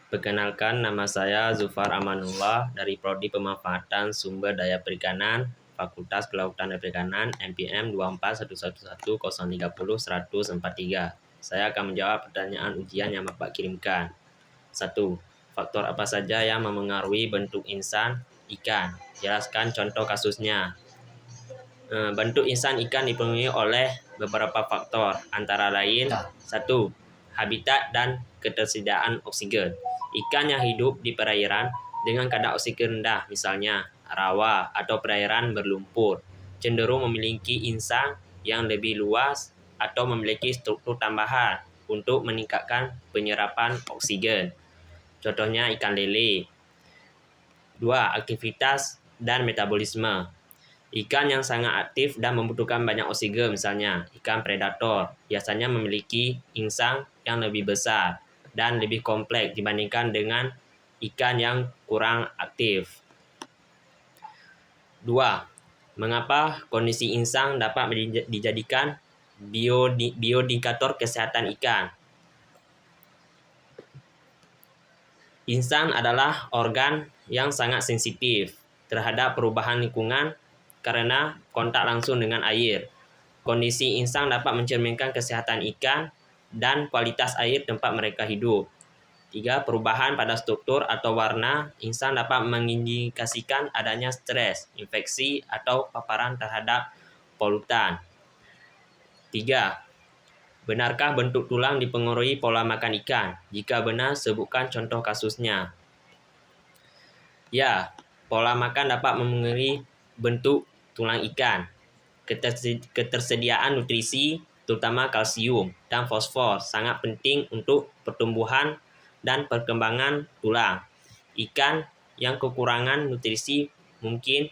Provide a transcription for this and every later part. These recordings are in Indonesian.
Perkenalkan, nama saya Zufar Amanullah dari Prodi Pemanfaatan Sumber Daya Perikanan, Fakultas Kelautan dan Perikanan, NPM 24111030143. Saya akan menjawab pertanyaan ujian yang Bapak kirimkan. 1. Faktor apa saja yang memengaruhi bentuk insan ikan? Jelaskan contoh kasusnya. Bentuk insan ikan dipengaruhi oleh beberapa faktor, antara lain 1. Habitat dan ketersediaan oksigen. Ikan yang hidup di perairan dengan kadar oksigen rendah, misalnya rawa atau perairan berlumpur, cenderung memiliki insang yang lebih luas atau memiliki struktur tambahan untuk meningkatkan penyerapan oksigen. Contohnya ikan lele. 2. Aktivitas dan metabolisme. Ikan yang sangat aktif dan membutuhkan banyak oksigen, misalnya ikan predator, biasanya memiliki insang yang lebih besar dan lebih kompleks dibandingkan dengan ikan yang kurang aktif. 2. Mengapa kondisi insang dapat dijadikan bioindikator kesehatan ikan? Insang adalah organ yang sangat sensitif terhadap perubahan lingkungan karena kontak langsung dengan air. Kondisi insang dapat mencerminkan kesehatan ikan dan kualitas air tempat mereka hidup. 3. Perubahan pada struktur atau warna insang dapat mengindikasikan adanya stres, infeksi, atau paparan terhadap polutan. 3. Benarkah bentuk tulang dipengaruhi pola makan ikan? Jika benar, sebutkan contoh kasusnya. Ya, pola makan dapat memengaruhi bentuk tulang ikan. Ketersediaan nutrisi, terutama kalsium dan fosfor, sangat penting untuk pertumbuhan dan perkembangan tulang. Ikan yang kekurangan nutrisi mungkin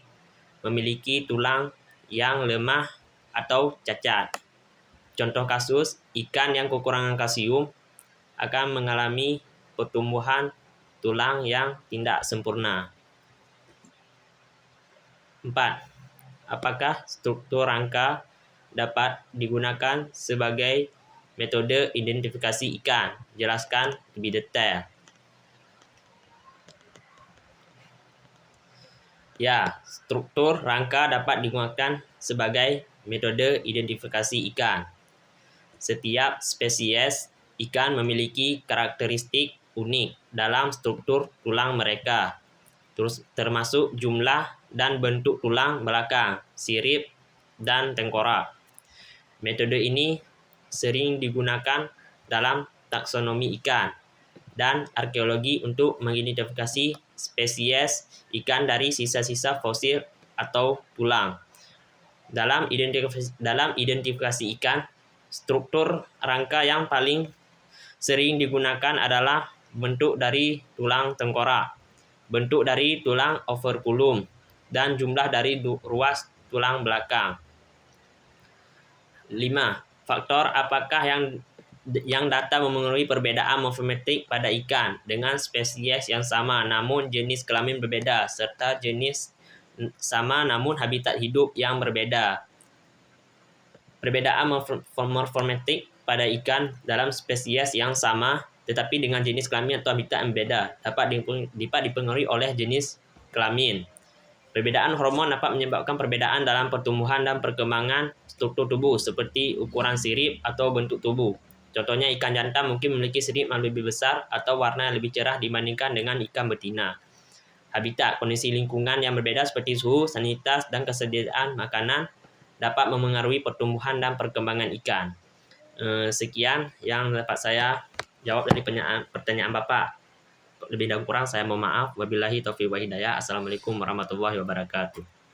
memiliki tulang yang lemah atau cacat. Contoh kasus, ikan yang kekurangan kalsium akan mengalami pertumbuhan tulang yang tidak sempurna. 4. Apakah struktur rangka dapat digunakan sebagai metode identifikasi ikan? Jelaskan lebih detail. Ya, struktur rangka dapat digunakan sebagai metode identifikasi ikan. Setiap spesies ikan memiliki karakteristik unik dalam struktur tulang mereka, termasuk jumlah dan bentuk tulang belakang, sirip, dan tengkorak. Metode ini sering digunakan dalam taksonomi ikan dan arkeologi untuk mengidentifikasi spesies ikan dari sisa-sisa fosil atau tulang. Dalam identifikasi ikan, struktur rangka yang paling sering digunakan adalah bentuk dari tulang tengkorak, bentuk dari tulang operculum, dan jumlah dari ruas tulang belakang. 5. Faktor apakah yang data memengaruhi perbedaan morfometrik pada ikan dengan spesies yang sama namun jenis kelamin berbeda, serta jenis sama namun habitat hidup yang berbeda? Perbedaan morfometrik pada ikan dalam spesies yang sama tetapi dengan jenis kelamin atau habitat yang berbeda dapat dipengaruhi oleh jenis kelamin. Perbedaan hormon dapat menyebabkan perbedaan dalam pertumbuhan dan perkembangan struktur tubuh seperti ukuran sirip atau bentuk tubuh. Contohnya ikan jantan mungkin memiliki sirip yang lebih besar atau warna yang lebih cerah dibandingkan dengan ikan betina. Habitat, kondisi lingkungan yang berbeda seperti suhu, sanitaritas, dan kesediaan makanan dapat memengaruhi pertumbuhan dan perkembangan ikan. Sekian yang dapat saya jawab dari pertanyaan Bapak. Lebih dan kurang saya mohon maaf. Wabillahi taufiq wal hidayah. Assalamualaikum warahmatullahi wabarakatuh.